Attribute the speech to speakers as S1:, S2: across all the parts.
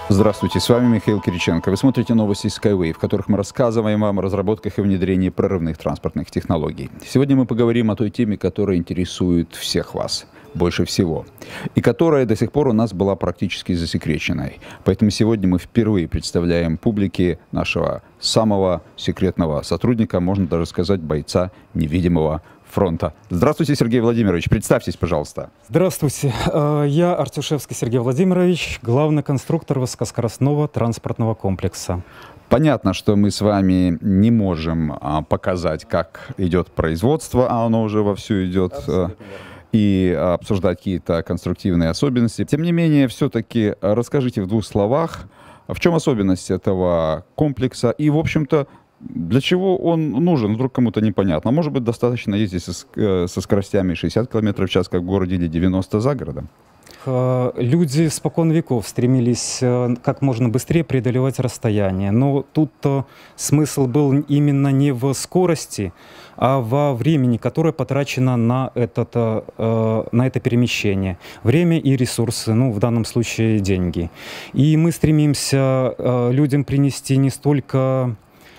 S1: Здравствуйте, с вами Михаил Кириченко. Вы смотрите новости Skyway, в которых мы рассказываем вам о разработках и внедрении прорывных транспортных технологий. Сегодня мы поговорим о той теме, которая интересует всех вас больше всего, и которая до сих пор у нас была практически засекреченной. Поэтому сегодня мы впервые представляем публике нашего самого секретного сотрудника, можно даже сказать, бойца невидимого фронта. Здравствуйте, Сергей Владимирович. Представьтесь, пожалуйста.
S2: Здравствуйте. Я Артюшевский Сергей Владимирович, главный конструктор высокоскоростного транспортного комплекса.
S1: Понятно, что мы с вами не можем показать, как идет производство, а оно уже вовсю идет, и обсуждать какие-то конструктивные особенности. Тем не менее, все-таки расскажите в двух словах, в чем особенность этого комплекса и, в общем-то, для чего он нужен, вдруг кому-то непонятно. Может быть, достаточно ездить со скоростями 60 км в час, как в городе, или 90 за городом?
S2: Люди спокон веков стремились как можно быстрее преодолевать расстояние. Но тут смысл был именно не в скорости, а во времени, которое потрачено на это перемещение. Время и ресурсы, ну, в данном случае деньги. И мы стремимся людям принести не столько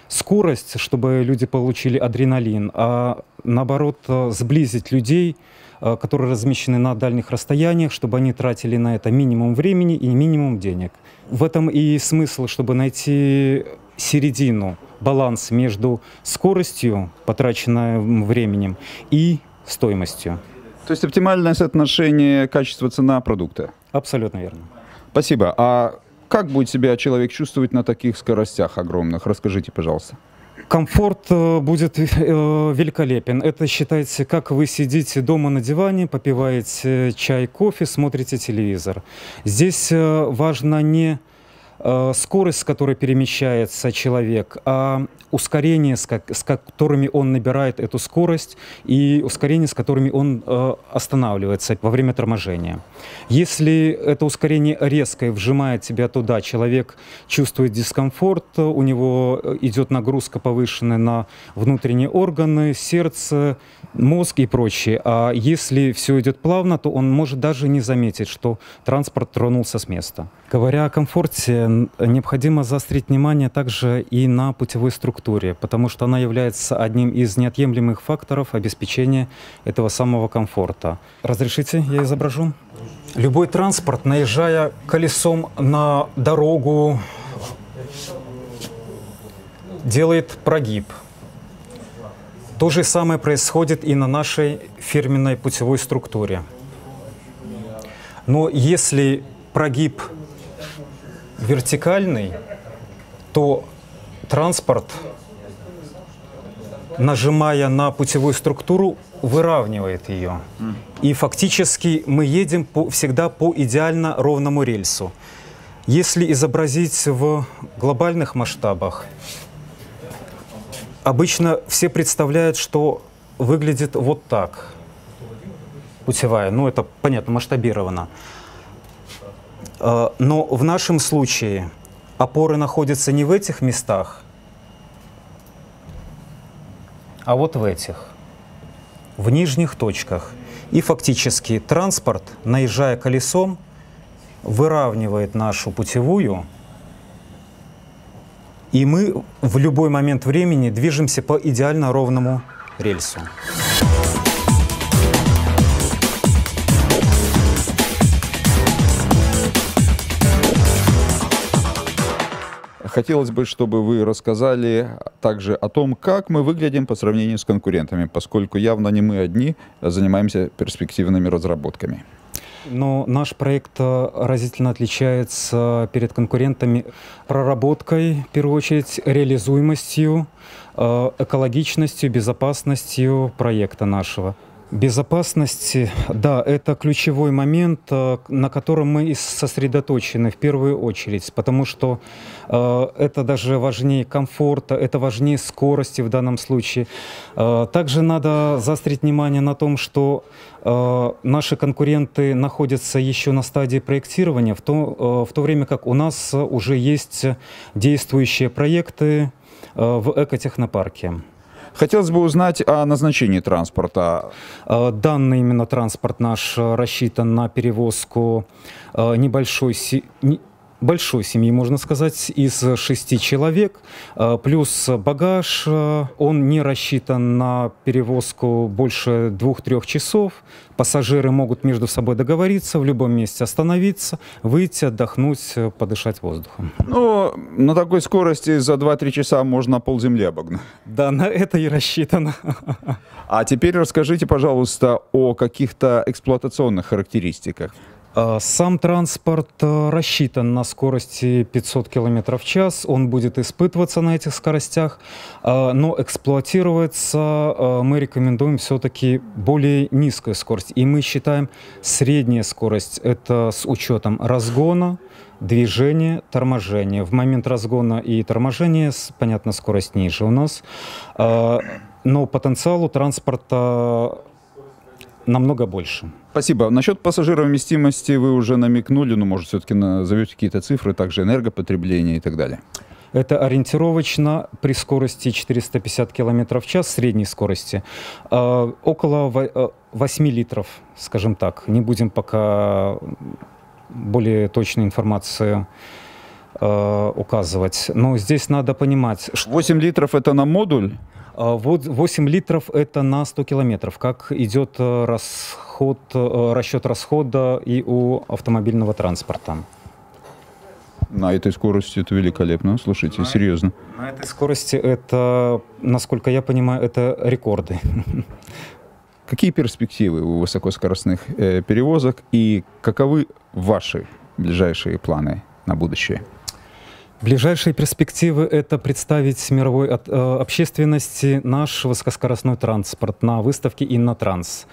S2: скорость, чтобы люди получили адреналин, а наоборот сблизить людей, которые размещены на дальних расстояниях, чтобы они тратили на это минимум времени и минимум денег. В этом и смысл, чтобы найти середину, баланс между скоростью, потраченным временем, и стоимостью.
S1: То есть оптимальное соотношение качество-цена продукта?
S2: Абсолютно верно.
S1: Спасибо. А как будет себя человек чувствовать на таких скоростях огромных? Расскажите, пожалуйста.
S2: Комфорт будет великолепен. Это, считайте, как вы сидите дома на диване, попиваете чай, кофе, смотрите телевизор. Здесь важно не скорость, с которой перемещается человек, а ускорение, с которыми он набирает эту скорость, и ускорение, с которыми он останавливается во время торможения. Если это ускорение резкое вжимает тебя туда, человек чувствует дискомфорт, у него идет нагрузка повышенная на внутренние органы, сердце, мозг и прочее. А если все идет плавно, то он может даже не заметить, что транспорт тронулся с места. Говоря о комфорте, необходимо заострить внимание также и на путевой структуре, потому что она является одним из неотъемлемых факторов обеспечения этого самого комфорта. Разрешите, я изображу? Любой транспорт, наезжая колесом на дорогу, делает прогиб. То же самое происходит и на нашей фирменной путевой структуре. Но если прогиб вертикальный, то транспорт, нажимая на путевую структуру, выравнивает ее. И фактически мы едем всегда по идеально ровному рельсу. Если изобразить в глобальных масштабах, обычно все представляют, что выглядит вот так. Путевая, ну это понятно, масштабировано. Но в нашем случае опоры находятся не в этих местах, а вот в этих, в нижних точках. И фактически транспорт, наезжая колесом, выравнивает нашу путевую, и мы в любой момент времени движемся по идеально ровному рельсу.
S1: Хотелось бы, чтобы вы рассказали также о том, как мы выглядим по сравнению с конкурентами, поскольку явно не мы одни занимаемся перспективными разработками.
S2: Но наш проект разительно отличается перед конкурентами проработкой, в первую очередь, реализуемостью, экологичностью, безопасностью проекта нашего. Безопасности, да, это ключевой момент, на котором мы и сосредоточены в первую очередь, потому что это даже важнее комфорта, это важнее скорости в данном случае. Также надо заострить внимание на том, что наши конкуренты находятся еще на стадии проектирования, в то время как у нас уже есть действующие проекты в экотехнопарке.
S1: Хотелось бы узнать о назначении транспорта.
S2: Данный именно транспорт наш рассчитан на перевозку большой семьи, можно сказать, из 6 человек, плюс багаж. Он не рассчитан на перевозку больше 2-3 часов. Пассажиры могут между собой договориться, в любом месте остановиться, выйти, отдохнуть, подышать воздухом.
S1: Ну, на такой скорости за 2-3 часа можно полземли обогнать.
S2: Да, на это и рассчитано.
S1: А теперь расскажите, пожалуйста, о каких-то эксплуатационных характеристиках.
S2: Сам транспорт рассчитан на скорости 500 км в час, он будет испытываться на этих скоростях, но эксплуатироваться мы рекомендуем все-таки более низкую скорость. И мы считаем средняя скорость, это с учетом разгона, движения, торможения. В момент разгона и торможения, понятно, скорость ниже у нас, но потенциал у транспорта намного больше.
S1: Спасибо. Насчет пассажировместимости вы уже намекнули, но, может, все-таки назовете какие-то цифры, также энергопотребление и так далее.
S2: Это ориентировочно при скорости 450 км в час, средней скорости, около 8 литров, скажем так. Не будем пока более точную информацию указывать. Но здесь надо понимать, что
S1: 8 литров это на модуль?
S2: 8 литров это на 100 километров. Как идет расчет расхода и у автомобильного транспорта.
S1: На этой скорости это великолепно. Слушайте, серьезно.
S2: На этой скорости это, насколько я понимаю, это рекорды.
S1: Какие перспективы у высокоскоростных перевозок и каковы ваши ближайшие планы на будущее?
S2: Ближайшие перспективы – это представить мировой общественности наш высокоскоростной транспорт на выставке «Иннотранс».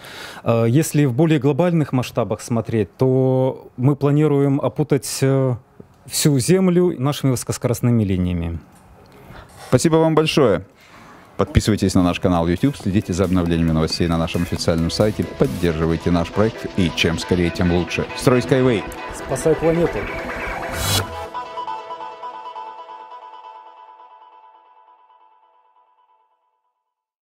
S2: Если в более глобальных масштабах смотреть, то мы планируем опутать всю Землю нашими высокоскоростными линиями.
S1: Спасибо вам большое. Подписывайтесь на наш канал YouTube, следите за обновлениями новостей на нашем официальном сайте, поддерживайте наш проект и чем скорее, тем лучше. Строй Skyway!
S2: Спасай планету!